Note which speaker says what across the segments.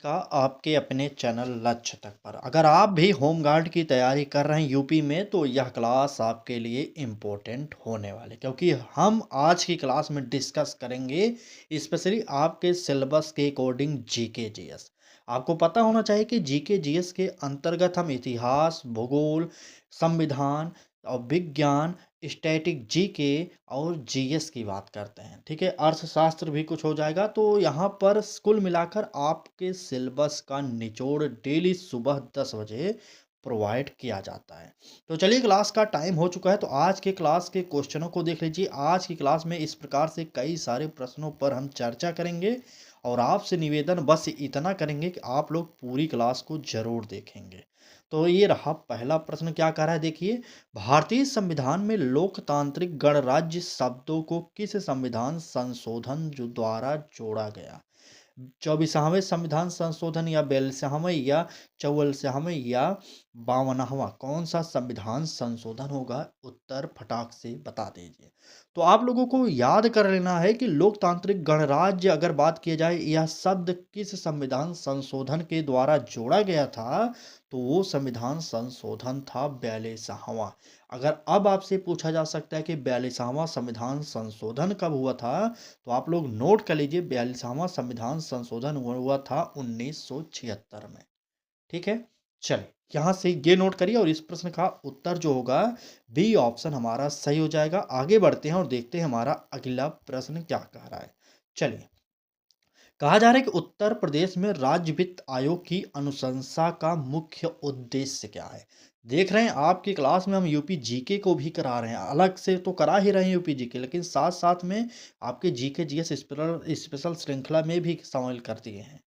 Speaker 1: का आपके अपने चैनल लक्ष्य तक पर। अगर आप भी होम गार्ड की तैयारी कर रहे हैं यूपी में तो यह क्लास आपके लिए इम्पोर्टेंट होने वाले, क्योंकि हम आज की क्लास में डिस्कस करेंगे स्पेशली आपके सिलेबस के अकॉर्डिंग जीके जीएस। आपको पता होना चाहिए कि जीके जीएस के अंतर्गत हम इतिहास, भूगोल, संविधान और विज्ञान, स्टैटिक जीके और जीएस की बात करते हैं। ठीक है, अर्थशास्त्र भी कुछ हो जाएगा। तो यहाँ पर कुल मिलाकर आपके सिलेबस का निचोड़ डेली सुबह 10 बजे प्रोवाइड किया जाता है। तो चलिए, क्लास का टाइम हो चुका है, तो आज के क्लास के क्वेश्चनों को देख लीजिए। आज की क्लास में इस प्रकार से कई सारे प्रश्नों पर हम चर्चा करेंगे और आपसे निवेदन बस इतना करेंगे कि आप लोग पूरी क्लास को जरूर देखेंगे। तो ये रहा पहला प्रश्न, क्या कह रहा है देखिए। भारतीय संविधान में लोकतांत्रिक गणराज्य शब्दों को किस संविधान संशोधन जो द्वारा जोड़ा गया? 24वें संविधान संशोधन या 42वें या 44वें या 52वां, कौन सा संविधान संशोधन होगा? उत्तर फटाक से बता दीजिए। तो आप लोगों को याद कर लेना है कि लोकतांत्रिक गणराज्य अगर बात की जाए, यह शब्द किस संविधान संशोधन के द्वारा जोड़ा गया था, तो वो संविधान संशोधन था 42वां। अगर अब आपसे पूछा जा सकता है कि 42वां संविधान संशोधन कब हुआ था, तो आप लोग नोट कर लीजिए, 42वां संविधान संशोधन हुआ हुआ था 1976 में। ठीक है, चलिए यहाँ से ये नोट करिए और इस प्रश्न का उत्तर जो होगा बी ऑप्शन हमारा सही हो जाएगा। आगे बढ़ते हैं और देखते हैं हमारा अगला प्रश्न क्या कह रहा है। चलिए, कहा जा रहा है कि उत्तर प्रदेश में राज्य वित्त आयोग की अनुशंसा का मुख्य उद्देश्य क्या है? देख रहे हैं आपकी क्लास में हम यूपी जीके को भी करा रहे हैं, अलग से तो करा ही रहे हैं यूपी जीके, लेकिन साथ साथ में आपके जीके जीएस स्पेशल स्पेशल श्रृंखला में भी शामिल कर दिए हैं।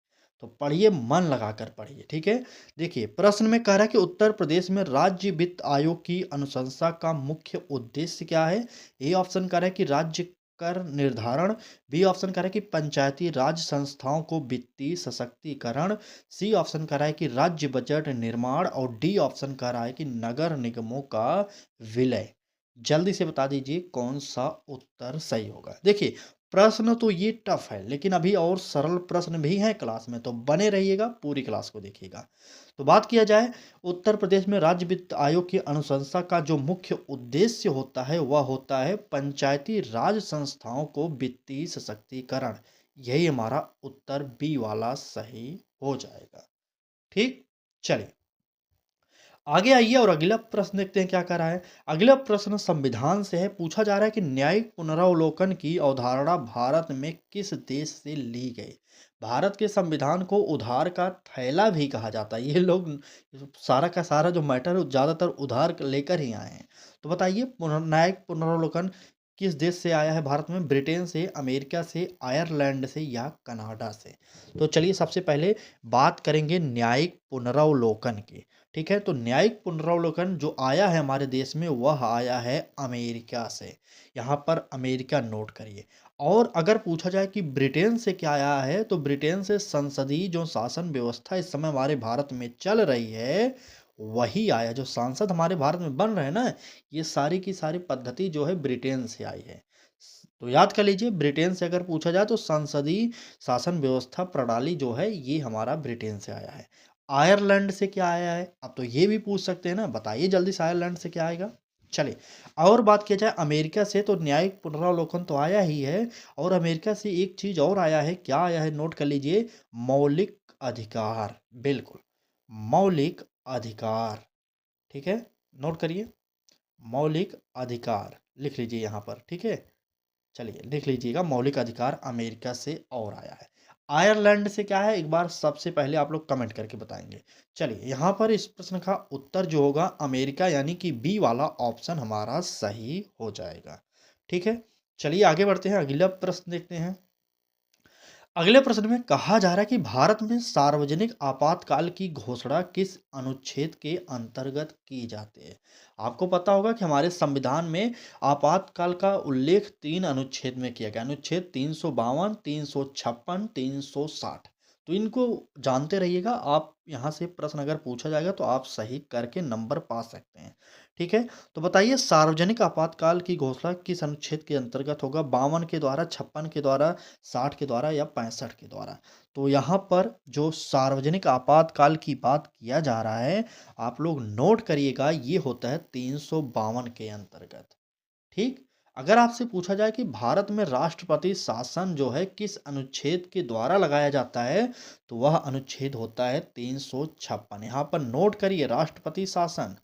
Speaker 1: तो पढ़िए, मन लगाकर पढ़िए। ठीक है, देखिए प्रश्न में कह रहा है कि उत्तर प्रदेश में राज्य वित्त आयोग की अनुशंसा का मुख्य उद्देश्य क्या है? ए ऑप्शन कह रहा है कि राज्य कर निर्धारण, बी ऑप्शन कह रहा है कि पंचायती राज संस्थाओं को वित्तीय सशक्तिकरण, सी ऑप्शन कह रहा है कि राज्य बजट निर्माण और डी ऑप्शन कह रहा है कि नगर निगमों का विलय। जल्दी से बता दीजिए कौन सा उत्तर सही होगा। देखिए, प्रश्न तो ये टफ है, लेकिन अभी और सरल प्रश्न भी हैं क्लास में, तो बने रहिएगा, पूरी क्लास को देखिएगा। तो बात किया जाए, उत्तर प्रदेश में राज्य वित्त आयोग की अनुशंसा का जो मुख्य उद्देश्य होता है वह होता है पंचायती राज संस्थाओं को वित्तीय सशक्तिकरण। यही हमारा उत्तर बी वाला सही हो जाएगा। ठीक, चलिए आगे आइए और अगला प्रश्न देखते हैं क्या कह रहा है। अगला प्रश्न संविधान से है, पूछा जा रहा है कि न्यायिक पुनरावलोकन की अवधारणा भारत में किस देश से ली गई? भारत के संविधान को उधार का थैला भी कहा जाता है। ये लोग सारा का सारा जो मैटर है ज़्यादातर उधार लेकर ही आए हैं। तो बताइए, न्यायिक पुनरावलोकन किस देश से आया है भारत में? ब्रिटेन से, अमेरिका से, आयरलैंड से या कनाडा से? तो चलिए सबसे पहले बात करेंगे न्यायिक पुनरावलोकन की। ठीक है, तो न्यायिक पुनरावलोकन जो आया है हमारे देश में वह आया है अमेरिका से। यहाँ पर अमेरिका नोट करिए। और अगर पूछा जाए कि ब्रिटेन से क्या आया है, तो ब्रिटेन से संसदीय जो शासन व्यवस्था इस समय हमारे भारत में चल रही है वही आया। जो सांसद हमारे भारत में बन रहे हैं ना, ये सारी की सारी पद्धति जो है ब्रिटेन से आई है। तो याद कर लीजिए, ब्रिटेन से अगर पूछा जाए तो संसदीय शासन व्यवस्था प्रणाली जो है ये हमारा ब्रिटेन से आया है। आयरलैंड से क्या आया है? अब तो ये भी पूछ सकते हैं ना, बताइए जल्दी से आयरलैंड से क्या आएगा। चलिए, और बात किया जाए अमेरिका से, तो न्यायिक पुनरावलोकन तो आया ही है, और अमेरिका से एक चीज और आया है। क्या आया है? नोट कर लीजिए, मौलिक अधिकार। बिल्कुल, मौलिक अधिकार। ठीक है, नोट करिए, मौलिक अधिकार लिख लीजिए यहाँ पर। ठीक है, चलिए लिख लीजिएगा, मौलिक अधिकार अमेरिका से और आया है। आयरलैंड से क्या है, एक बार सबसे पहले आप लोग कमेंट करके बताएंगे। चलिए, यहाँ पर इस प्रश्न का उत्तर जो होगा अमेरिका, यानी कि बी वाला ऑप्शन हमारा सही हो जाएगा। ठीक है, चलिए आगे बढ़ते हैं, अगला प्रश्न देखते हैं। अगले प्रश्न में कहा जा रहा है कि भारत में सार्वजनिक आपातकाल की घोषणा किस अनुच्छेद के अंतर्गत की जाती है? आपको पता होगा कि हमारे संविधान में आपातकाल का उल्लेख 3 अनुच्छेद में किया गया। अनुच्छेद 352, 356, 360। तो इनको जानते रहिएगा। आप यहाँ से प्रश्न अगर पूछा जाएगा तो आप सही करके नंबर पा सकते हैं। ठीक है? तो बताइए सार्वजनिक आपातकाल की घोषणा किस अनुच्छेद के अंतर्गत होगा? 52 के द्वारा, 56 के द्वारा, 60 के द्वारा या 65 के द्वारा? तो यहाँ पर जो सार्वजनिक आपातकाल की बात किया जा रहा है, आप लोग नोट करिएगा, ये होता है 352 के अंतर्गत। ठीक? अगर आपसे पूछा जाए कि भारत में राष्ट्रपति शासन जो है किस अनुच्छेद के द्वारा लगाया जाता है, तो वह अनुच्छेद होता है 356। यहाँ पर नोट करिए राष्ट्रपति शासन,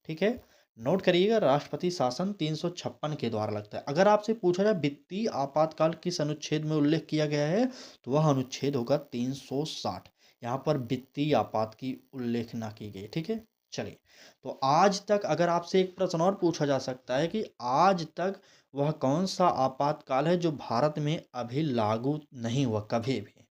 Speaker 1: ठीक है? नोट करिएगा राष्ट्रपति शासन 356 के द्वारा लगता है। अगर आपसे पूछा जाए वित्तीय आपातकाल किस अनुच्छेद में उल्लेख किया गया है, तो वह अनुच्छेद होगा 360। यहाँ पर वित्तीय आपात की उल्लेख ना की गई, ठीक है? चलिए, तो आज तक अगर आपसे एक प्रश्न और पूछा जा सकता है कि आज तक वह कौन-सा आपातकाल है जो भारत में अभी लागू नहीं हुआ कभी भी?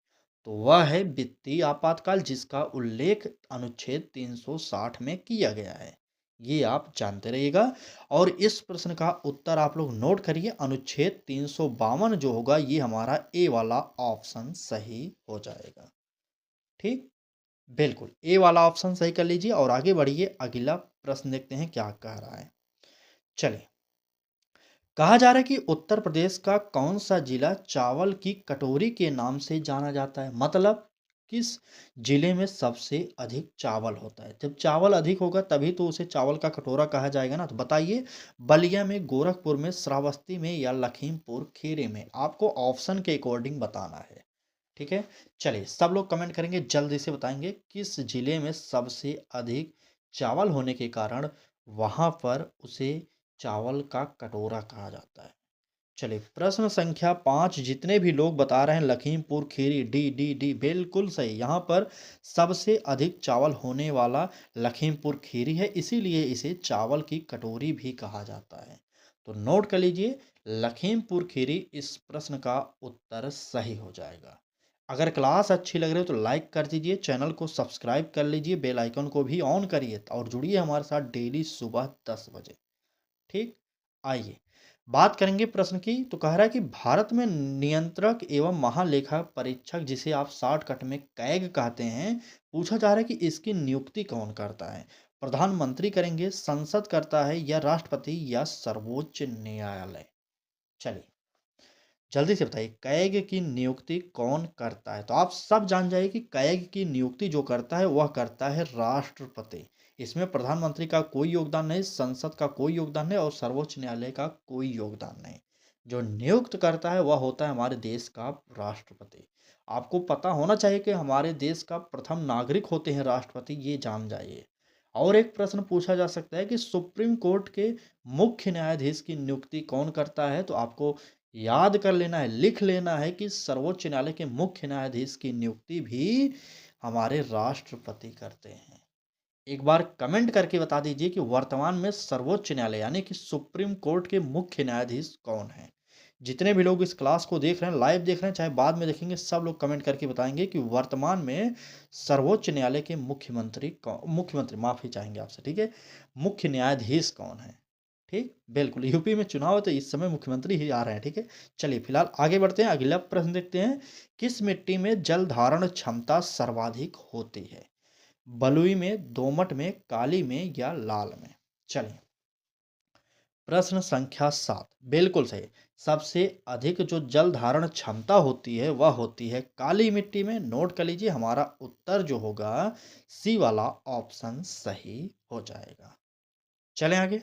Speaker 1: तो वह है वित्तीय आपातकाल जिसका उल्लेख अनुच्छेद 360 में किया गया है। ये आप जानते रहिएगा और इस प्रश्न का उत्तर आप लोग नोट करिए अनुच्छेद 352 जो होगा ये हमारा ए वाला ऑप्शन सही हो जाएगा। ठीक? बिल्कुल, ए वाला ऑप्शन सही कर लीजिए और आगे बढ़िए अगला प्रश्न देखते हैं क्या कह रहा है। चलिए, कहा जा रहा है कि उत्तर प्रदेश का कौन-सा जिला चावल की कटोरी के नाम से जाना जाता है? मतलब किस जिले में सबसे अधिक चावल होता है? जब चावल अधिक होगा तभी तो उसे चावल का कटोरा कहा जाएगा ना। तो बताइए बलिया में, गोरखपुर में, श्रावस्ती में या लखीमपुर खीरी में? आपको ऑप्शन के अकॉर्डिंग बताना है। ठीक है? चलिए सब लोग कमेंट करेंगे, जल्दी से बताएँगे किस जिले में सबसे अधिक चावल होने के कारण वहाँ पर उसे चावल का कटोरा कहा जाता है। चलिए प्रश्न संख्या 5 जितने भी लोग बता रहे हैं Lakhimpur Kheri D, D, D बिल्कुल सही। यहाँ पर सबसे अधिक चावल होने वाला लखीमपुर खीरी है, इसीलिए इसे चावल की कटोरी भी कहा जाता है। तो नोट कर लीजिए लखीमपुर खीरी इस प्रश्न का उत्तर सही हो जाएगा। अगर क्लास अच्छी लग रही हो तो लाइक कर दीजिए, चैनल को सब्सक्राइब कर लीजिए, बेल आइकन को भी ऑन करिए और जुड़िए हमारे साथ डेली सुबह 10 बजे। ठीक? आइए, बात करेंगे प्रश्न की तो कह रहा है कि भारत में नियंत्रक एवं महालेखा परीक्षक जिसे आप शॉर्टकट में कैग कहते हैं, पूछा जा रहा है कि इसकी नियुक्ति कौन करता है? प्रधानमंत्री करेंगे, संसद करता है या राष्ट्रपति या सर्वोच्च न्यायालय? चलिए जल्दी से बताइए कैग की नियुक्ति कौन करता है? तो आप सब जान जाइए कि कैग की नियुक्ति जो करता है वह करता है राष्ट्रपति। इसमें प्रधानमंत्री का कोई योगदान नहीं, संसद का कोई योगदान नहीं और सर्वोच्च न्यायालय का कोई योगदान नहीं। जो नियुक्त करता है वह होता है हमारे देश का राष्ट्रपति। आपको पता होना चाहिए कि हमारे देश का प्रथम नागरिक होते हैं राष्ट्रपति, ये जान जाइए। और एक प्रश्न पूछा जा सकता है कि सुप्रीम कोर्ट के मुख्य न्यायाधीश की नियुक्ति कौन करता है? तो आपको याद कर लेना है, लिख लेना है कि सर्वोच्च न्यायालय के मुख्य न्यायाधीश की नियुक्ति भी हमारे राष्ट्रपति करते हैं। एक बार कमेंट करके बता दीजिए कि वर्तमान में सर्वोच्च न्यायालय यानी कि सुप्रीम कोर्ट के मुख्य न्यायाधीश कौन हैं? जितने भी लोग इस क्लास को देख रहे हैं, लाइव देख रहे हैं, चाहे बाद में देखेंगे, सब लोग कमेंट करके बताएँगे कि वर्तमान में सर्वोच्च न्यायालय के मुख्यमंत्री माफ़ी चाहेंगे आपसे, ठीक है? मुख्य न्यायाधीश कौन हैं? ठीक? बिल्कुल, यूपी में चुनाव है तो इस समय मुख्यमंत्री ही आ रहे हैं, ठीक है? चलिए फिलहाल आगे बढ़ते हैं, अगला प्रश्न देखते हैं, किस मिट्टी में जल धारण क्षमता सर्वाधिक होती है? बलुई में, दोमट में, काली में या लाल में? चलिए, प्रश्न संख्या 7 बिल्कुल सही। सबसे अधिक जो जल धारण क्षमता होती है, वह होती है काली मिट्टी में। नोट कर लीजिए हमारा उत्तर जो होगा सी वाला ऑप्शन सही हो जाएगा। चलें आगे?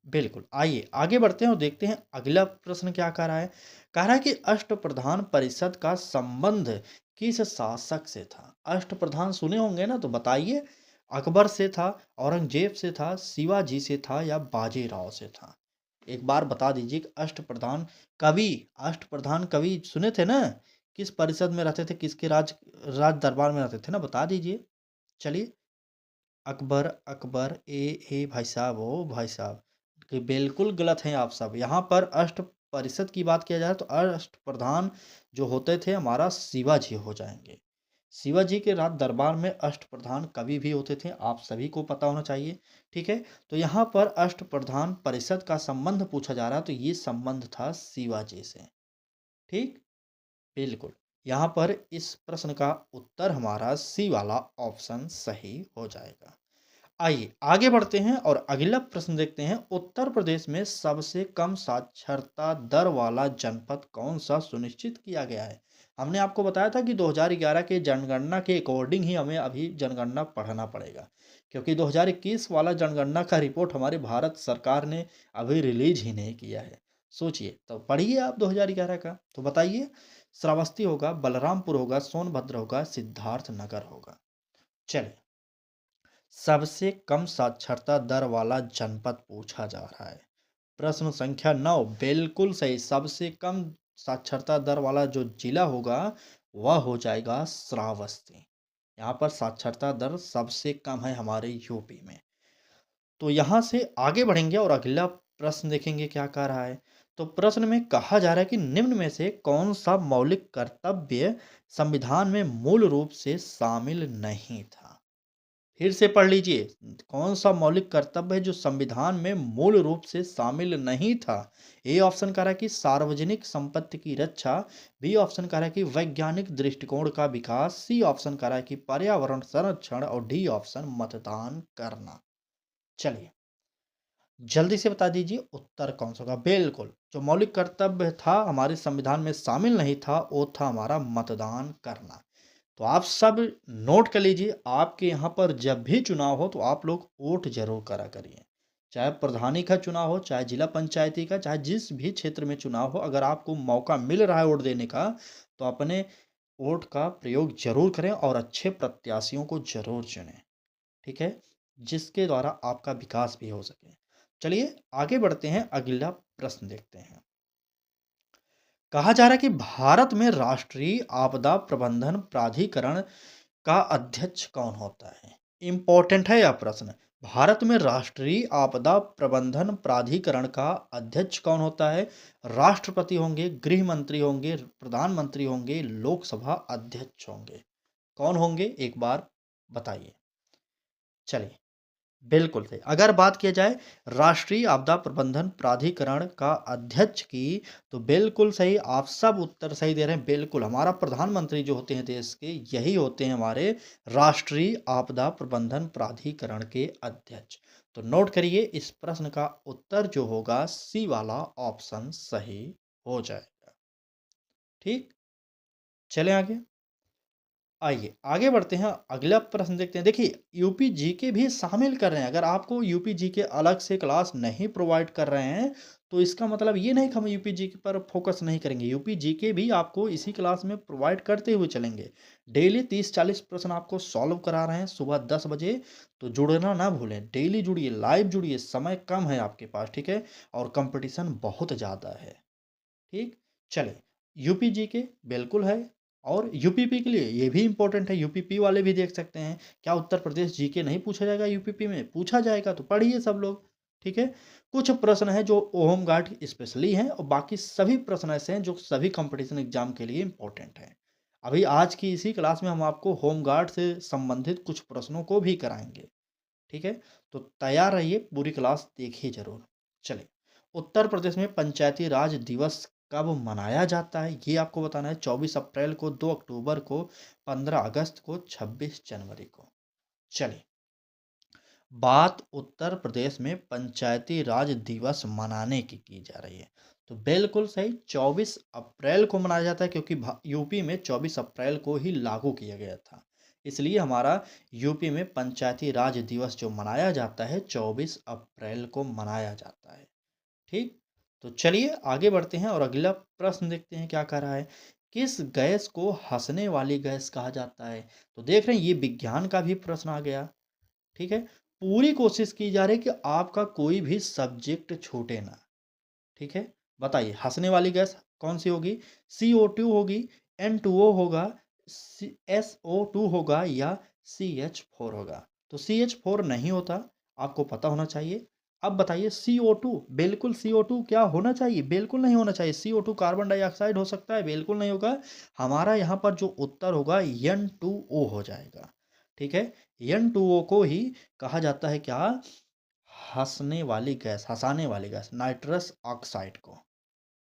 Speaker 1: बिल्कुल, आइए आगे बढ़ते हैं और देखते हैं अगला प्रश्न क्या कह रहा है। कह रहा है कि अष्टप्रधान परिषद का संबंध किस शासक से था? अष्टप्रधान सुने होंगे ना, तो बताइए अकबर से था, औरंगजेब से था, शिवाजी से था या बाजीराव से था? एक बार बता दीजिए कि अष्टप्रधान कवि सुने थे ना? किस परिषद में रहते थे, किसके राज दरबार में रहते थे ना, बता दीजिए। चलिए अकबर, अकबर भाई साहब ओ भाई साहब, कि बिल्कुल गलत हैं आप सब। यहाँ पर अष्ट परिषद की बात किया जाए तो अष्टप्रधान जो होते थे हमारा शिवाजी हो जाएँगे। शिवाजी के राज दरबार में अष्टप्रधान कवि भी होते थे, आप सभी को पता होना चाहिए, ठीक है? तो यहाँ पर अष्टप्रधान परिषद का संबंध पूछा जा रहा है तो ये संबंध था शिवाजी से, ठीक? बिल्कुल। यहाँ पर इस प्रश्न का उत्तर हमारा सी वाला ऑप्शन सही हो जाएगा। आइए आगे बढ़ते हैं और अगला प्रश्न देखते हैं। उत्तर प्रदेश में सबसे कम साक्षरता दर वाला जनपद कौन सा सुनिश्चित किया गया है? हमने आपको बताया था कि 2011 के जनगणना के अकॉर्डिंग ही हमें अभी जनगणना पढ़ना पड़ेगा, क्योंकि 2021 वाला जनगणना का रिपोर्ट हमारे भारत सरकार ने अभी रिलीज ही नहीं किया है। सोचिए, तो पढ़िए आप 2011 का, तो बताइए। श्रावस्ती होगा, बलरामपुर होगा, सोनभद्र होगा, सिद्धार्थ नगर होगा। चलिए, सबसे कम साक्षरता दर वाला जनपद पूछा जा रहा है। प्रश्न संख्या 9 बिल्कुल सही। सबसे कम साक्षरता दर वाला जो जिला होगा वह हो जाएगा श्रावस्ती। यहाँ पर साक्षरता दर सबसे कम है हमारे यूपी में। तो यहाँ से आगे बढ़ेंगे और अगला प्रश्न देखेंगे क्या कह रहा है। तो प्रश्न में कहा जा रहा है कि निम्न में से कौन सा मौलिक कर्तव्य संविधान में मूल रूप से शामिल नहीं था? फिर से पढ़ लीजिए, कौन सा मौलिक कर्तव्य है जो संविधान में मूल रूप से शामिल नहीं था? ए ऑप्शन कह रहा है कि सार्वजनिक संपत्ति की रक्षा, बी ऑप्शन कह रहा है कि वैज्ञानिक दृष्टिकोण का विकास, सी ऑप्शन कह रहा है कि पर्यावरण संरक्षण और डी ऑप्शन मतदान करना। चलिए, जल्दी से बता दीजिए उत्तर कौन सा होगा। बिल्कुल, जो मौलिक कर्तव्य था हमारे संविधान में शामिल नहीं था वो था हमारा मतदान करना। तो आप सब नोट कर लीजिए, आपके यहाँ पर जब भी चुनाव हो तो आप लोग वोट जरूर करा करिए। चाहे प्रधानी का चुनाव हो, चाहे जिला पंचायती का, चाहे जिस भी क्षेत्र में चुनाव हो, अगर आपको मौका मिल रहा है वोट देने का तो अपने वोट का प्रयोग जरूर करें और अच्छे प्रत्याशियों को जरूर चुनें। ठीक है, जिसके द्वारा आपका विकास भी हो सके। चलिए आगे बढ़ते हैं, अगला प्रश्न देखते हैं। कहा जा रहा है कि भारत में राष्ट्रीय आपदा प्रबंधन प्राधिकरण का अध्यक्ष कौन होता है? इंपॉर्टेंट है यह प्रश्न। भारत में राष्ट्रीय आपदा प्रबंधन प्राधिकरण का अध्यक्ष कौन होता है? राष्ट्रपति होंगे, गृह मंत्री होंगे, प्रधानमंत्री होंगे, लोकसभा अध्यक्ष होंगे। कौन होंगे एक बार बताइए। चलिए, बिल्कुल सही। अगर बात किया जाए राष्ट्रीय आपदा प्रबंधन प्राधिकरण का अध्यक्ष की, तो बिल्कुल सही, आप सब उत्तर सही दे रहे हैं। बिल्कुल, हमारा प्रधानमंत्री जो होते हैं देश के, यही होते हैं हमारे राष्ट्रीय आपदा प्रबंधन प्राधिकरण के अध्यक्ष। तो नोट करिए, इस प्रश्न का उत्तर जो होगा सी वाला ऑप्शन सही हो जाएगा। ठीक, चलें आगे। आइए आगे बढ़ते हैं, अगला प्रश्न देखते हैं। देखिए, यूपी जीके भी शामिल कर रहे हैं। अगर आपको यूपी जीके अलग से क्लास नहीं प्रोवाइड कर रहे हैं तो इसका मतलब ये नहीं कि हम यूपी जीके पर फोकस नहीं करेंगे। यूपी जीके भी आपको इसी क्लास में प्रोवाइड करते हुए चलेंगे। डेली 30-40 प्रश्न आपको सॉल्व करा रहे हैं सुबह 10 बजे। तो जुड़ना ना भूलें, डेली जुड़िए, लाइव जुड़िए। समय कम है आपके पास, ठीक है, और कंपटीशन बहुत ज़्यादा है। ठीक, चलें, यूपी जीके बिल्कुल है। और यूपीपी के लिए ये भी इम्पोर्टेंट है, यूपीपी वाले भी देख सकते हैं। क्या उत्तर प्रदेश जीके नहीं पूछा जाएगा? यूपीपी में पूछा जाएगा, तो पढ़िए सब लोग। ठीक है, कुछ प्रश्न हैं जो होम गार्ड स्पेशली हैं और बाकी सभी प्रश्न ऐसे हैं जो सभी कंपटीशन एग्जाम के लिए इम्पोर्टेंट हैं। अभी आज की इसी क्लास में हम आपको होम गार्ड से संबंधित कुछ प्रश्नों को भी कराएंगे। ठीक है, तो तैयार रहिए, पूरी क्लास देखिए जरूर। चलिए, उत्तर प्रदेश में पंचायती राज दिवस कब मनाया जाता है ये आपको बताना है। 24 अप्रैल को, 2 अक्टूबर को, 15 अगस्त को, 26 जनवरी को। चलिए, बात उत्तर प्रदेश में पंचायती राज दिवस मनाने की जा रही है। तो बिल्कुल सही, 24 अप्रैल को मनाया जाता है, क्योंकि यूपी में 24 अप्रैल को ही लागू किया गया था। इसलिए हमारा यूपी में पंचायती राज दिवस जो मनाया जाता है 24 अप्रैल को मनाया जाता है। ठीक, तो चलिए आगे बढ़ते हैं और अगला प्रश्न देखते हैं क्या कह रहा है। किस गैस को हंसने वाली गैस कहा जाता है? तो देख रहे हैं, ये विज्ञान का भी प्रश्न आ गया। ठीक है, पूरी कोशिश की जा रही है कि आपका कोई भी सब्जेक्ट छूटे ना। ठीक है, बताइए हंसने वाली गैस कौन सी होगी? CO2 होगी, N2O होगा, SO2 होगा या CH4 होगा? तो CH4 नहीं होता, आपको पता होना चाहिए। अब बताइए CO2, बिल्कुल CO2 क्या होना चाहिए? बिल्कुल नहीं होना चाहिए। CO2 कार्बन डाइऑक्साइड हो सकता है, बिल्कुल नहीं होगा। हमारा यहाँ पर जो उत्तर होगा N2O हो जाएगा। ठीक है, N2O को ही कहा जाता है क्या? हँसने वाली गैस, हँसाने वाली गैस, नाइट्रस ऑक्साइड को।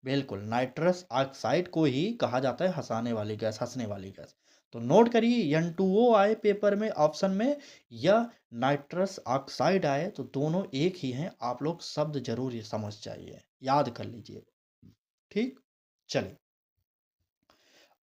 Speaker 1: बिल्कुल, नाइट्रस ऑक्साइड को ही कहा जाता है हँसाने वाली गैस, हँसने वाली गैस। तो नोट करिए N2O आए पेपर में ऑप्शन में या नाइट्रस ऑक्साइड आए तो दोनों एक ही हैं। आप लोग शब्द ज़रूर ये समझ जाइए, याद कर लीजिए। ठीक? चलिए।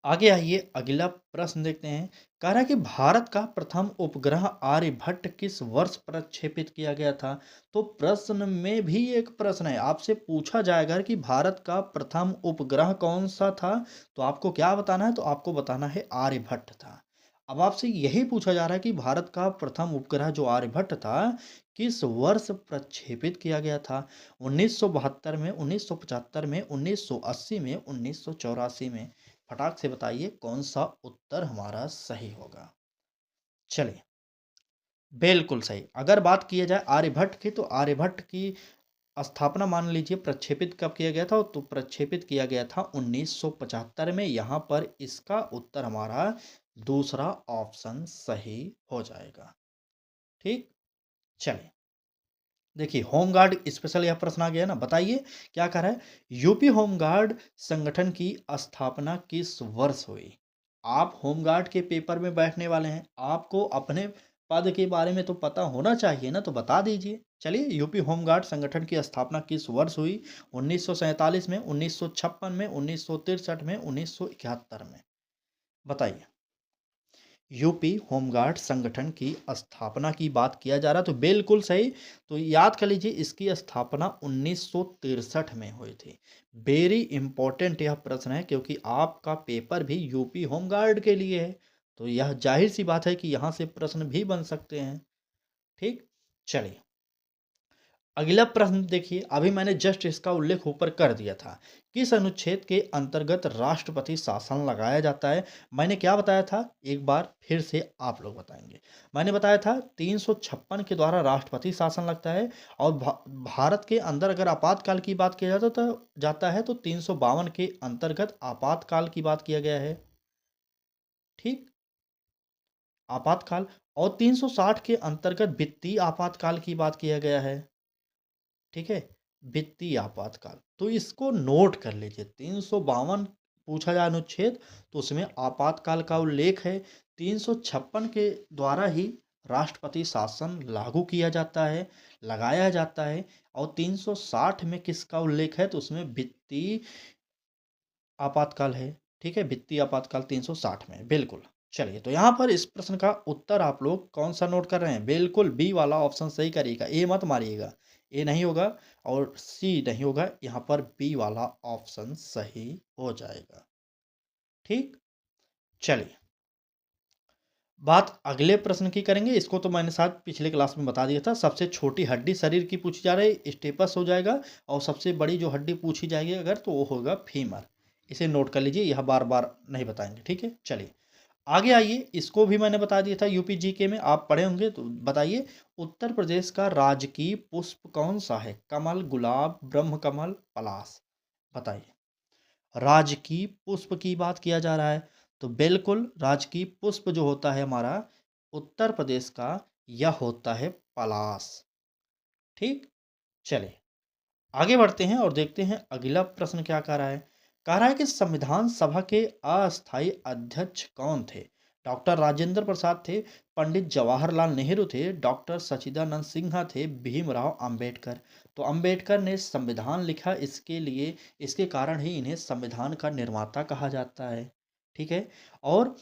Speaker 1: आगे आइए अगला प्रश्न देखते हैं। कह रहा है कि भारत का प्रथम उपग्रह आर्यभट्ट किस वर्ष प्रक्षेपित किया गया था? तो प्रश्न में भी एक प्रश्न है, आपसे पूछा जाएगा कि भारत का प्रथम उपग्रह कौन सा था? तो आपको क्या बताना है? तो आपको बताना है आर्यभट्ट था। अब आपसे यही पूछा जा रहा है कि भारत का प्रथम उपग्रह जो आर्यभट्ट था किस वर्ष प्रक्षेपित किया गया था? 1972 में, 1975 में, 1980 में, 1984 में? फटाक से बताइए कौन सा उत्तर हमारा सही होगा। चलिए, बिल्कुल सही। अगर बात किया जाए आर्यभट्ट की तो आर्यभट्ट की स्थापना मान लीजिए प्रक्षेपित कब किया गया था? तो प्रक्षेपित किया गया था 1975 में। यहाँ पर इसका उत्तर हमारा दूसरा ऑप्शन सही हो जाएगा। ठीक? चलिए। देखिए होमगार्ड स्पेशल यह प्रश्न आ गया ना, बताइए क्या कह रहा है? यूपी होमगार्ड संगठन की स्थापना किस वर्ष हुई? आप होमगार्ड के पेपर में बैठने वाले हैं, आपको अपने पद के बारे में तो पता होना चाहिए ना, तो बता दीजिए। चलिए, यूपी होमगार्ड संगठन की स्थापना किस वर्ष हुई? 1947 में, 1956 में, 1963 में, 1971 में? बताइए। यूपी होमगार्ड संगठन की स्थापना की बात किया जा रहा है तो बिल्कुल सही। तो याद कर लीजिए इसकी स्थापना 1963 में हुई थी। वेरी इंपॉर्टेंट यह प्रश्न है क्योंकि आपका पेपर भी यूपी होमगार्ड के लिए है। तो यह जाहिर सी बात है कि यहाँ से प्रश्न भी बन सकते हैं। ठीक, चलिए अगला प्रश्न देखिए। अभी मैंने जस्ट इसका उल्लेख ऊपर कर दिया था। किस अनुच्छेद के अंतर्गत राष्ट्रपति शासन लगाया जाता है? मैंने क्या बताया था? एक बार फिर से आप लोग बताएंगे। मैंने बताया था 356 के द्वारा राष्ट्रपति शासन लगता है और भारत के अंदर अगर आपातकाल की बात किया जाता है तो 352 के अंतर्गत आपातकाल की बात किया गया है। ठीक, आपातकाल। और 360 के अंतर्गत वित्तीय आपातकाल की बात किया गया है। ठीक है, वित्तीय आपातकाल। तो इसको नोट कर लीजिए। 352 पूछा जाए अनुच्छेद तो उसमें आपातकाल का उल्लेख है। 356 के द्वारा ही राष्ट्रपति शासन लागू किया जाता है, लगाया जाता है। और 360 में किसका उल्लेख है? तो उसमें वित्तीय आपातकाल है। ठीक है, वित्तीय आपातकाल 360 में बिल्कुल। चलिए, तो यहाँ पर इस प्रश्न का उत्तर आप लोग कौन सा नोट कर रहे हैं? बिल्कुल बी वाला ऑप्शन सही करिएगा, ए मत मारिएगा। ए नहीं होगा और सी नहीं होगा, यहाँ पर बी वाला ऑप्शन सही हो जाएगा। ठीक, चलिए बात अगले प्रश्न की करेंगे। इसको तो मैंने शायद पिछले क्लास में बता दिया था। सबसे छोटी हड्डी शरीर की पूछी जा रही है, स्टेपस हो जाएगा। और सबसे बड़ी जो हड्डी पूछी जाएगी अगर तो वो होगा फीमर। इसे नोट कर लीजिए, यह बार बार नहीं बताएंगे। ठीक है, चलिए आगे आइए। इसको भी मैंने बता दिया था यूपी जीके में, आप पढ़े होंगे। तो बताइए उत्तर प्रदेश का राजकीय पुष्प कौन सा है? कमल, गुलाब, ब्रह्म कमल, पलाश? बताइए। राजकीय पुष्प की बात किया जा रहा है तो बिल्कुल राजकीय पुष्प जो होता है हमारा उत्तर प्रदेश का, यह होता है पलाश। ठीक, चलिए आगे बढ़ते हैं और देखते हैं अगला प्रश्न क्या कह रहा है। कह रहा है कि संविधान सभा के अस्थायी अध्यक्ष कौन थे? डॉक्टर राजेंद्र प्रसाद थे, पंडित जवाहरलाल नेहरू थे, डॉक्टर सच्चिदानंद सिन्हा थे, भीमराव अंबेडकर? तो अंबेडकर ने संविधान लिखा, इसके लिए इसके कारण ही इन्हें संविधान का निर्माता कहा जाता है। ठीक है, और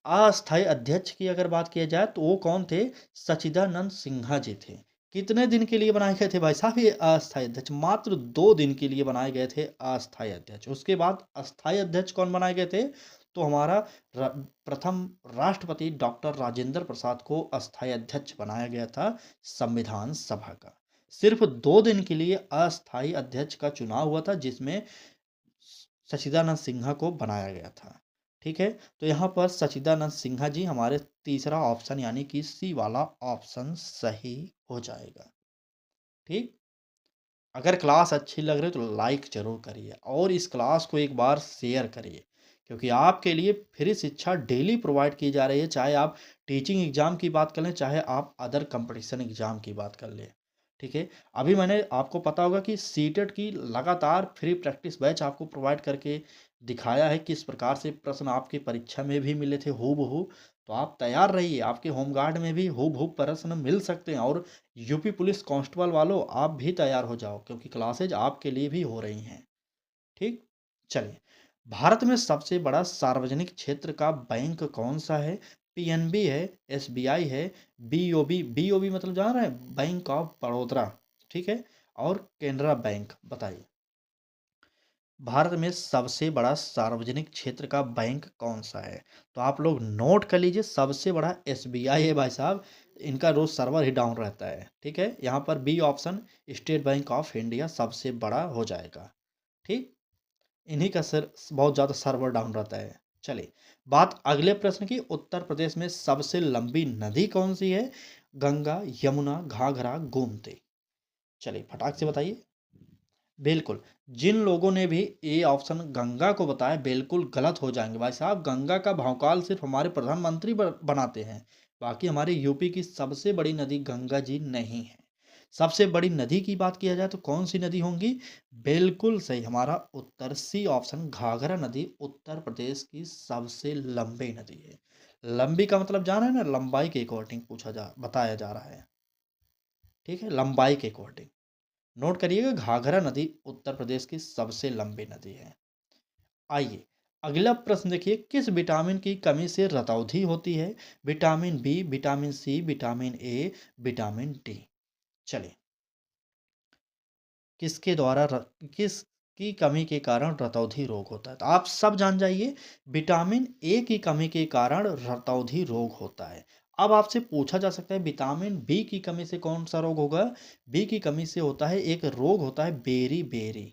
Speaker 1: अस्थायी अध्यक्ष की अगर बात किया जाए तो वो कौन थे? सच्चिदानंद सिन्हा जी थे। कितने दिन के लिए बनाए गए थे भाई साहब ये अस्थायी अध्यक्ष? मात्र 2 दिन के लिए बनाए गए थे अस्थायी अध्यक्ष। उसके बाद अस्थायी अध्यक्ष कौन बनाए गए थे? तो हमारा प्रथम राष्ट्रपति डॉक्टर राजेंद्र प्रसाद को अस्थायी अध्यक्ष बनाया गया था संविधान सभा का। सिर्फ 2 दिन के लिए अस्थायी अध्यक्ष का चुनाव हुआ था जिसमें सच्चिदानंद सिन्हा को बनाया गया था। ठीक है, तो यहाँ पर सच्चिदानंद सिन्हा जी हमारे तीसरा ऑप्शन यानी कि सी वाला ऑप्शन सही हो जाएगा। ठीक, अगर क्लास अच्छी लग रही है तो लाइक जरूर करिए और इस क्लास को एक बार शेयर करिए क्योंकि आपके लिए फ्री शिक्षा डेली प्रोवाइड की जा रही है। चाहे आप टीचिंग एग्जाम की बात कर लें, चाहे आप अदर कंपटीशन एग्जाम की बात कर लें। ठीक है। अभी मैंने आपको पता होगा कि सीटेट की लगातार फ्री प्रैक्टिस बैच आपको प्रोवाइड करके दिखाया है, किस प्रकार से प्रश्न आपकी परीक्षा में भी मिले थे हूबहू। तो आप तैयार रहिए, आपके होमगार्ड में भी हूबहू प्रश्न मिल सकते हैं। और यूपी पुलिस कांस्टेबल वालों, आप भी तैयार हो जाओ, क्योंकि क्लासेज आपके लिए भी हो रही हैं। ठीक। चलिए, भारत में सबसे बड़ा सार्वजनिक क्षेत्र का बैंक कौन सा है? पीएनबी है, एसबीआई है, बीओबी, बीओबी मतलब जान रहे हैं, बैंक ऑफ बड़ौदा, ठीक है, और केनरा बैंक। बताइए, भारत में सबसे बड़ा सार्वजनिक क्षेत्र का बैंक कौन सा है? तो आप लोग नोट कर लीजिए, सबसे बड़ा एसबीआई है भाई साहब। इनका रोज सर्वर ही डाउन रहता है, ठीक है। यहाँ पर बी ऑप्शन, स्टेट बैंक ऑफ इंडिया सबसे बड़ा हो जाएगा। ठीक। इन्हीं का सर बहुत ज़्यादा सर्वर डाउन रहता है। चलिए, बात अगले प्रश्न की। उत्तर प्रदेश में सबसे लंबी नदी कौन सी है? गंगा, यमुना, घाघरा, गोमती। चलिए फटाक से बताइए। बिल्कुल। जिन लोगों ने भी ए ऑप्शन गंगा को बताया, बिल्कुल गलत हो जाएंगे भाई साहब। गंगा का भौकाल सिर्फ हमारे प्रधानमंत्री बनाते हैं। बाकी हमारे यूपी की सबसे बड़ी नदी गंगा जी नहीं है। सबसे बड़ी नदी की बात किया जाए तो कौन सी नदी होंगी? बिल्कुल सही, हमारा उत्तर सी ऑप्शन घाघरा नदी उत्तर प्रदेश की सबसे लंबी नदी है। लंबी का मतलब जान रहे हैं ना, लंबाई के अकॉर्डिंग बताया जा रहा है। ठीक है, लंबाई के अकॉर्डिंग। नोट करिएगा, घाघरा नदी उत्तर प्रदेश की सबसे लंबी नदी है। आइए, अगला प्रश्न देखिए, किस विटामिन की कमी से रतौंधी होती है? Vitamin B, vitamin C, vitamin A, vitamin D. चलिए, किसके द्वारा किस की कमी के कारण रतौंधी रोग होता है? तो आप सब जान जाइए, विटामिन ए की कमी के कारण रतौंधी रोग होता है। अब आपसे पूछा जा सकता है, विटामिन बी की कमी से कौन सा रोग होगा? बी की कमी से होता है, एक रोग होता है बेरी बेरी।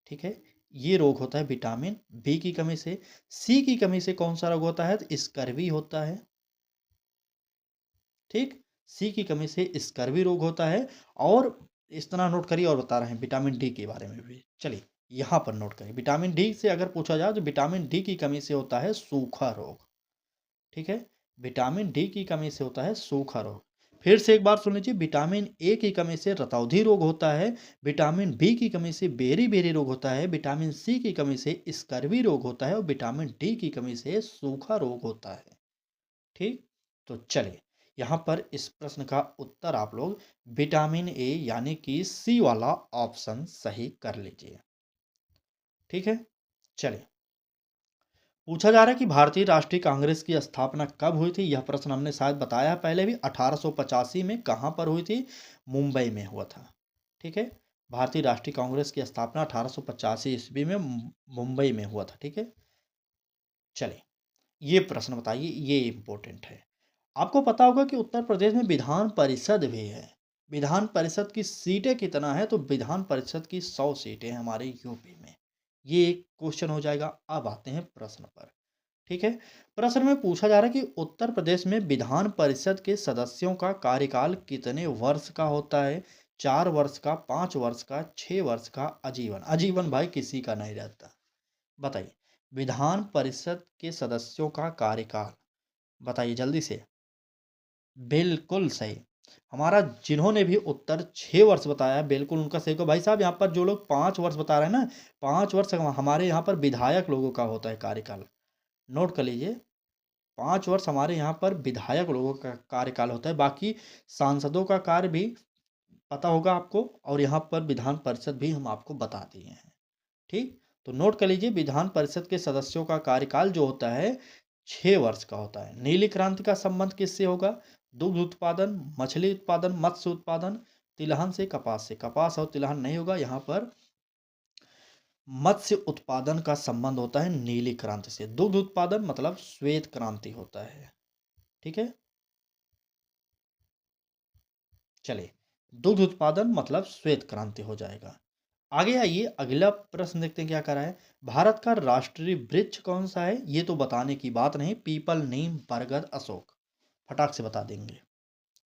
Speaker 1: ठीक है, ये रोग होता है विटामिन बी की कमी से। सी की कमी से कौन सा रोग होता है? तो स्कर्वी होता है। ठीक। सी की कमी से स्कर्वी रोग होता है। और इस तरह नोट करिए, और बता रहे हैं विटामिन डी के बारे में भी। चलिए, यहाँ पर नोट करिए, विटामिन डी से अगर पूछा जाए तो विटामिन डी की कमी से होता है सूखा रोग। ठीक है, विटामिन डी की कमी से होता है सूखा रोग। फिर से एक बार सुन लीजिए, विटामिन ए की कमी से रतौंधी रोग होता है, विटामिन बी की कमी से बेरी बेरी रोग होता है, विटामिन सी की कमी से स्कर्वी रोग होता है, और विटामिन डी की कमी से सूखा रोग होता है। ठीक। तो चलिए, यहाँ पर इस प्रश्न का उत्तर आप लोग विटामिन ए यानी कि सी वाला ऑप्शन सही कर लीजिए। ठीक है। चलिए, पूछा जा रहा है कि भारतीय राष्ट्रीय कांग्रेस की स्थापना कब हुई थी? यह प्रश्न हमने शायद बताया पहले भी। 1885 में। कहाँ पर हुई थी? मुंबई में हुआ था। ठीक है, भारतीय राष्ट्रीय कांग्रेस की स्थापना 1885 ईस्वी में मुंबई में हुआ था। ठीक है। चलिए, ये प्रश्न बताइए, ये इंपॉर्टेंट है। आपको पता होगा कि उत्तर प्रदेश में विधान परिषद भी है। विधान परिषद की सीटें कितना है? तो विधान परिषद की 100 सीटें हैं हमारे यूपी में। ये एक क्वेश्चन हो जाएगा। अब आते हैं प्रश्न पर। ठीक है, प्रश्न में पूछा जा रहा है कि उत्तर प्रदेश में विधान परिषद के सदस्यों का कार्यकाल कितने वर्ष का होता है? 4 वर्ष का, 5 वर्ष का, 6 वर्ष का, आजीवन? आजीवन भाई किसी का नहीं रहता। बताइए, विधान परिषद के सदस्यों का कार्यकाल बताइए जल्दी से। बिल्कुल सही। हमारा जिन्होंने भी उत्तर 6 वर्ष बताया है, बिल्कुल उनका सही को। भाई साहब, यहाँ पर जो लोग 5 वर्ष बता रहे हैं ना, 5 वर्ष हमारे यहाँ पर विधायक लोगों का होता है कार्यकाल। नोट कर लीजिए, 5 वर्ष हमारे यहाँ पर विधायक लोगों का कार्यकाल होता है। बाकी सांसदों का कार्य भी पता होगा आपको, और यहाँ पर विधान परिषद भी हम आपको बता दिए हैं। ठीक। तो नोट कर लीजिए, विधान परिषद के सदस्यों का कार्यकाल जो होता है 6 वर्ष का होता है। नीली क्रांति का संबंध किससे होगा? दुग्ध उत्पादन, मछली उत्पादन, मत्स्य उत्पादन, तिलहन से, कपास से। कपास और तिलहन नहीं होगा यहाँ पर। मत्स्य उत्पादन का संबंध होता है नीली क्रांति से। दुग्ध उत्पादन मतलब श्वेत क्रांति होता है। ठीक है। चलिए, दुग्ध उत्पादन मतलब श्वेत क्रांति हो जाएगा। आगे आइए, अगला प्रश्न देखते हैं क्या करा है। भारत का राष्ट्रीय वृक्ष कौन सा है? ये तो बताने की बात नहीं, पीपल, नीम, बरगद, अशोक। फटाक से बता देंगे।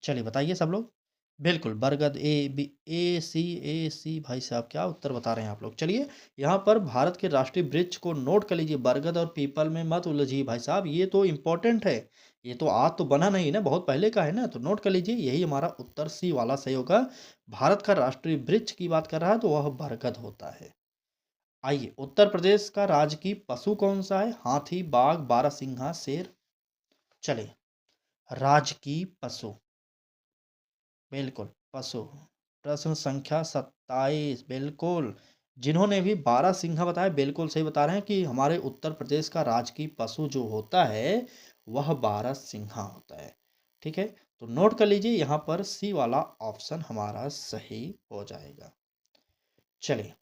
Speaker 1: चलिए बताइए सब लोग। बिल्कुल, बरगद। ए सी भाई साहब, क्या उत्तर बता रहे हैं आप लोग। चलिए, यहाँ पर भारत के राष्ट्रीय वृक्ष को नोट कर लीजिए। बरगद और पीपल में मत उलझिए भाई साहब, ये तो इम्पोर्टेंट है। ये तो आज तो बना नहीं ना, बहुत पहले का है ना, तो नोट कर लीजिए, यही हमारा उत्तर सी वाला सही होगा। भारत का राष्ट्रीय वृक्ष की बात कर रहा है तो वह बरगद होता है। आइए, उत्तर प्रदेश का राजकीय पशु कौन सा है? हाथी, बाघ, बारहसिंघा, शेर। चलिए, राजकीय पशु, बिल्कुल, पशु। प्रश्न संख्या 27, बिल्कुल। जिन्होंने भी बारहसिंघा बताया बिल्कुल सही बता रहे हैं कि हमारे उत्तर प्रदेश का राजकीय पशु जो होता है वह बारहसिंघा होता है। ठीक है, तो नोट कर लीजिए, यहाँ पर सी वाला ऑप्शन हमारा सही हो जाएगा। चलिए,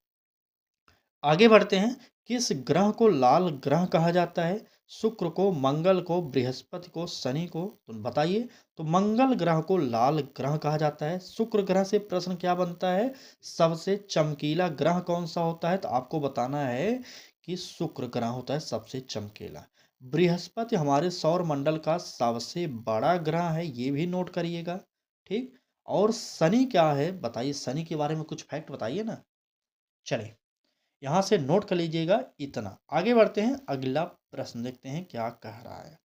Speaker 1: आगे बढ़ते हैं। किस ग्रह को लाल ग्रह कहा जाता है? शुक्र को, मंगल को, बृहस्पति को, शनि को? तो बताइए। तो मंगल ग्रह को लाल ग्रह कहा जाता है। शुक्र ग्रह से प्रश्न क्या बनता है? सबसे चमकीला ग्रह कौन सा होता है? तो आपको बताना है कि शुक्र ग्रह होता है सबसे चमकीला। बृहस्पति हमारे सौर मंडल का सबसे बड़ा ग्रह है, ये भी नोट करिएगा। ठीक। और शनि क्या है बताइए, शनि के बारे में कुछ फैक्ट बताइए ना। चलिए, यहां से नोट कर लीजिएगा इतना। आगे बढ़ते हैं, अगला प्रश्न देखते हैं क्या कह रहा है।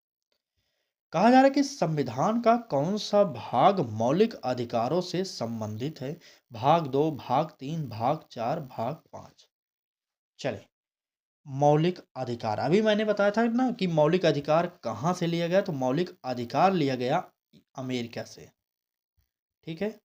Speaker 1: कहा जा रहा है कि संविधान का कौन सा भाग मौलिक अधिकारों से संबंधित है? भाग 2, भाग 3, भाग 4, भाग 5? चले, मौलिक अधिकार, अभी मैंने बताया था ना कि मौलिक अधिकार कहां से लिया गया, तो मौलिक अधिकार लिया गया अमेरिका से। ठीक है,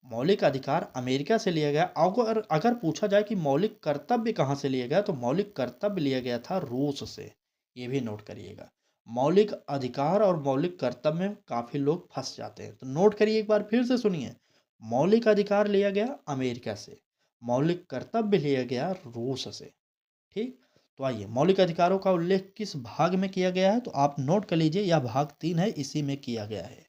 Speaker 1: मौलिक अधिकार अमेरिका से लिया गया। अगर अगर पूछा जाए कि मौलिक कर्तव्य कहाँ से लिया गया, तो मौलिक कर्तव्य लिया गया था रूस से। ये भी नोट करिएगा। मौलिक अधिकार और मौलिक कर्तव्य में काफ़ी लोग फंस जाते हैं, तो नोट करिए, एक बार फिर से सुनिए। मौलिक अधिकार लिया गया अमेरिका से, मौलिक कर्तव्य लिया गया रूस से। ठीक। तो आइए, मौलिक अधिकारों का उल्लेख किस भाग में किया गया है, तो आप नोट कर लीजिए, यह भाग 3 है, इसी में किया गया है।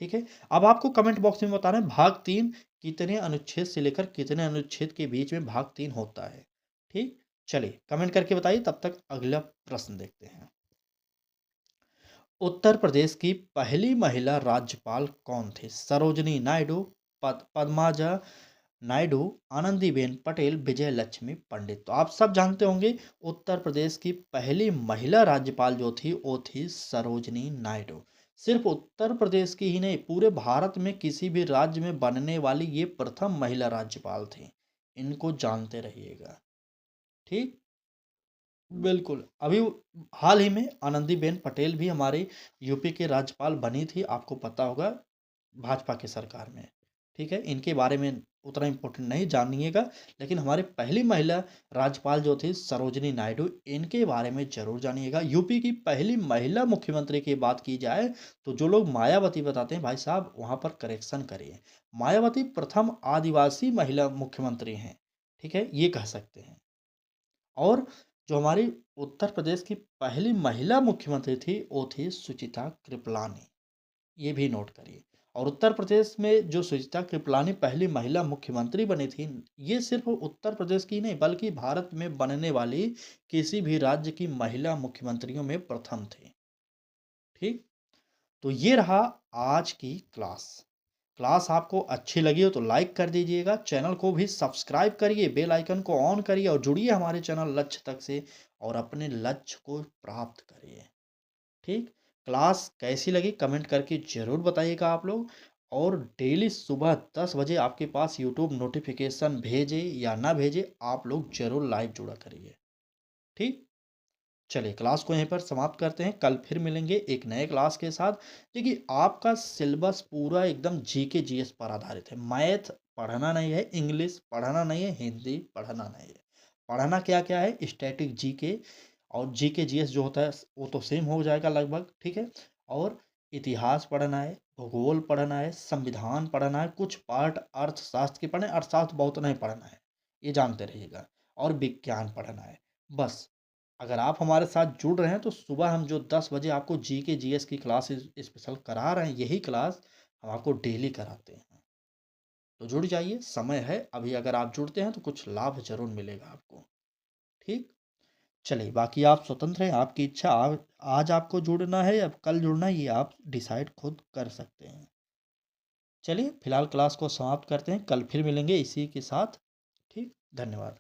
Speaker 1: ठीक है, अब आपको कमेंट बॉक्स में बताना है भाग 3 कितने अनुच्छेद से लेकर कितने अनुच्छेद के बीच में भाग 3 होता है। ठीक, चलिए कमेंट करके बताइए, तब तक अगला प्रश्न देखते हैं। उत्तर प्रदेश की पहली महिला राज्यपाल कौन थी? सरोजनी नायडू, पद्माजा नायडू, आनंदीबेन पटेल, विजय लक्ष्मी पंडित? तो आप सब जानते होंगे, उत्तर प्रदेश की पहली महिला राज्यपाल जो थी वो थी सरोजनी नायडू। सिर्फ उत्तर प्रदेश की ही नहीं, पूरे भारत में किसी भी राज्य में बनने वाली ये प्रथम महिला राज्यपाल थी। इनको जानते रहिएगा। ठीक, बिल्कुल। अभी हाल ही में आनंदीबेन पटेल भी हमारी यूपी के राज्यपाल बनी थी, आपको पता होगा, भाजपा की सरकार में। ठीक है, इनके बारे में उतना इम्पोर्टेंट नहीं जानिएगा, लेकिन हमारे पहली महिला राज्यपाल जो थी सरोजनी नायडू, इनके बारे में ज़रूर जानिएगा। यूपी की पहली महिला मुख्यमंत्री की बात की जाए, तो जो लोग मायावती बताते हैं भाई साहब, वहाँ पर करेक्शन करिए। मायावती प्रथम आदिवासी महिला मुख्यमंत्री हैं। ठीक है, ये कह सकते हैं। और जो हमारी उत्तर प्रदेश की पहली महिला मुख्यमंत्री थी, वो थी सुचिता कृपलानी। ये भी नोट करिए। और उत्तर प्रदेश में जो सुचिता कृपलानी पहली महिला मुख्यमंत्री बनी थी, ये सिर्फ उत्तर प्रदेश की नहीं बल्कि भारत में बनने वाली किसी भी राज्य की महिला मुख्यमंत्रियों में प्रथम थी। ठीक, तो ये रहा आज की क्लास। क्लास आपको अच्छी लगी हो तो लाइक कर दीजिएगा, चैनल को भी सब्सक्राइब करिए, बेल आइकन को ऑन करिए और जुड़िए हमारे चैनल लक्ष्य तक से, और अपने लक्ष्य को प्राप्त करिए। ठीक, क्लास कैसी लगी कमेंट करके ज़रूर बताइएगा आप लोग। और डेली सुबह 10 बजे आपके पास यूट्यूब नोटिफिकेशन भेजे या ना भेजे, आप लोग ज़रूर लाइव जुड़ा करिए। ठीक, चलिए क्लास को यहीं पर समाप्त करते हैं, कल फिर मिलेंगे एक नए क्लास के साथ। देखिए, आपका सिलेबस पूरा एकदम जीके जीएस पर आधारित है। मैथ पढ़ना नहीं है, इंग्लिश पढ़ना नहीं है, हिंदी पढ़ना नहीं है। पढ़ना क्या क्या है, स्टैटिक जीके और जीके जीएस जो होता है वो तो सेम हो जाएगा लगभग। ठीक है, और इतिहास पढ़ना है, भूगोल पढ़ना है, संविधान पढ़ना है, कुछ पार्ट अर्थशास्त्र के पढ़ना है, अर्थशास्त्र बहुत नहीं पढ़ना है, ये जानते रहिएगा। और विज्ञान पढ़ना है, बस। अगर आप हमारे साथ जुड़ रहे हैं तो सुबह हम जो 10 बजे आपको जीके जीएस की क्लास स्पेशल करा रहे हैं, यही क्लास हम आपको डेली कराते हैं। तो जुड़ जाइए, समय है अभी, अगर आप जुड़ते हैं तो कुछ लाभ ज़रूर मिलेगा आपको। ठीक, चलिए बाकी आप स्वतंत्र हैं, आपकी इच्छा, आज आपको जुड़ना है या कल जुड़ना है, ये आप डिसाइड खुद कर सकते हैं। चलिए फिलहाल क्लास को समाप्त करते हैं, कल फिर मिलेंगे इसी के साथ। ठीक, धन्यवाद।